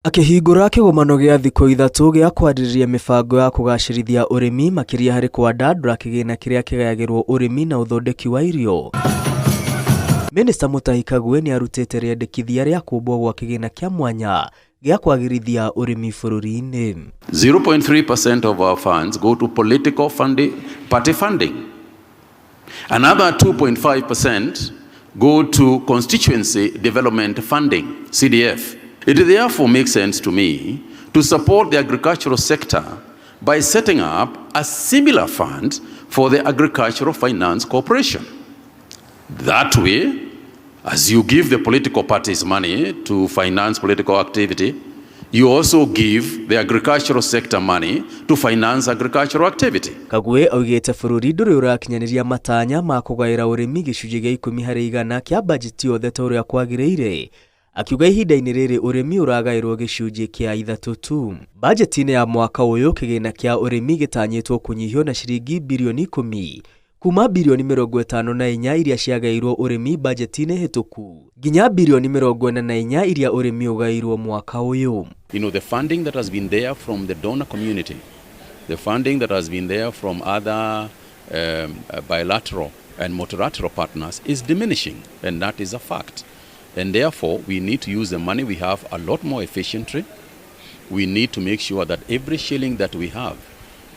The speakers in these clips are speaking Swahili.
Akĩhingũra kĩgomano gĩa thikũ ithatũ gĩa kwarĩrĩria mĩbango ya kũgacĩrithia ũrĩmi makĩria harĩ kwandandũra kĩgĩna kĩrĩa kĩgayagĩrwo ũrĩmi na ũthondeki wa irio. Minista Kagwe nĩ arutĩte rĩendekithia rĩa kũmbwo gwa kĩgĩna kĩa mwanya gĩa kwagĩrithia ũrĩmi bũrũri-inĩ. 0.3% of our funds go to political funding, party funding. Another 2.5% go to constituency development funding, CDF. It therefore makes sense to me to support the agricultural sector by setting up a similar fund for the Agricultural Finance Corporation. That way, as you give the political parties money to finance political activity, you also give the agricultural sector money to finance agricultural activity. Kagwe augĩte bũrũri ndũrĩ ũrakinyanĩria matanya ma kũgaĩra ũrĩmi gĩcunjĩ gĩa 10% kĩa bajeti yothe ta ũrĩa kwagĩrĩire. Akiuga ihinda-inĩ rĩrĩ ũrĩmi ũragaĩrwo gĩcunjĩ kĩa 3 tu. Bajeti-inĩ ya mwaka ũyũ kĩgĩna kĩa ũrĩmi gĩtanyĩtwo kũnyihio na ciringi birioni 10 kuma birioni 54 iria ciagaĩirwo ũrĩmi bajeti-inĩ hĩtũku nginya birioni 44 iria ũrĩmi ũgaĩirwo mwaka ũyũ. You know, the funding that has been there from the donor community, the funding that has been there from other bilateral and multilateral partners is diminishing, and that is a fact. And therefore, we need to use the money we have a lot more efficiently. We need to make sure that every shilling that we have,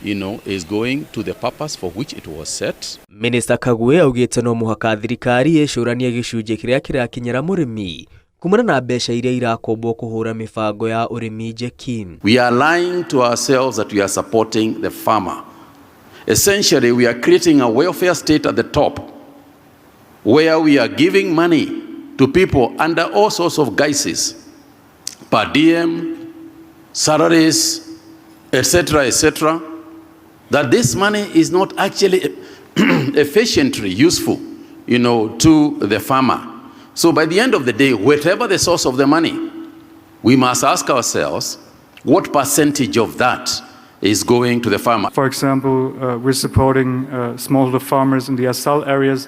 you know, is going to the purpose for which it was set. Minister Kagwe augĩte no mũhaka thirikari ĩcũranie gĩcunjĩ kĩrĩa kĩrakinyĩra mũrĩmi kumana na mbeca iria irakombwo kũhũra mĩbango ya ũrĩmi njeki. We are lying to ourselves that we are supporting the farmer. Essentially, we are creating a welfare state at the top where we are giving money to people under all sorts of guises, per diem, salaries, etc., that this money is not actually efficiently useful, you know, to the farmer. So by the end of the day, whatever the source of the money, we must ask ourselves, what percentage of that is going to the farmer? For example, we're supporting smallholder farmers in the Asal areas.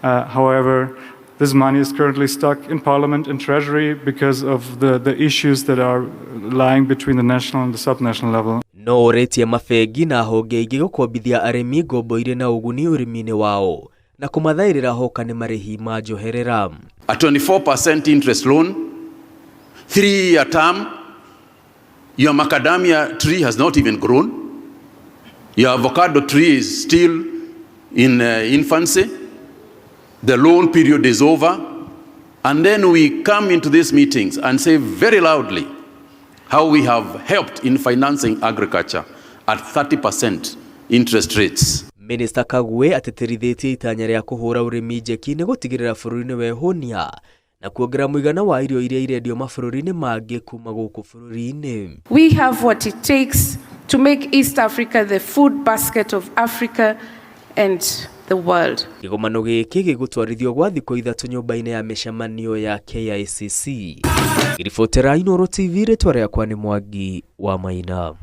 However, this money is currently stuck in Parliament and Treasury because of the issues that are lying between the national and the subnational level. No ũrĩtie mabengi na honge ingĩ gũkombithia arĩmi ngombo irĩ na ũguni ũrĩmi-inĩ wao na kũmathaĩrĩra hoka nĩ marĩhi ma njoherera. A 24% interest loan, 3-year term, your macadamia tree has not even grown, your avocado tree is still in infancy, the loan period is over, and then we come into these meetings and say very loudly how we have helped in financing agriculture at 30% interest rates. Minister Kagwe ateterithĩtie itanya rĩa kũhũra ũrĩmi njeki nĩ gũtigĩrĩra bũrũri-inĩ wehonia na kuongerera mũigana wa irio iria irendio mabũrũri-inĩ mangĩ kuma gũkũ bũrũri-inĩ. We have what it takes to make East Africa the food basket of Africa and the world. Kĩgomano gĩkĩ gĩgũtwarithio gwa thikũ ithatũ nyũmba-inĩ ya mĩcemanio ya KICC. Iribotera Inooro TV rĩtwa rĩakwa nĩ Mwangi wa Maina.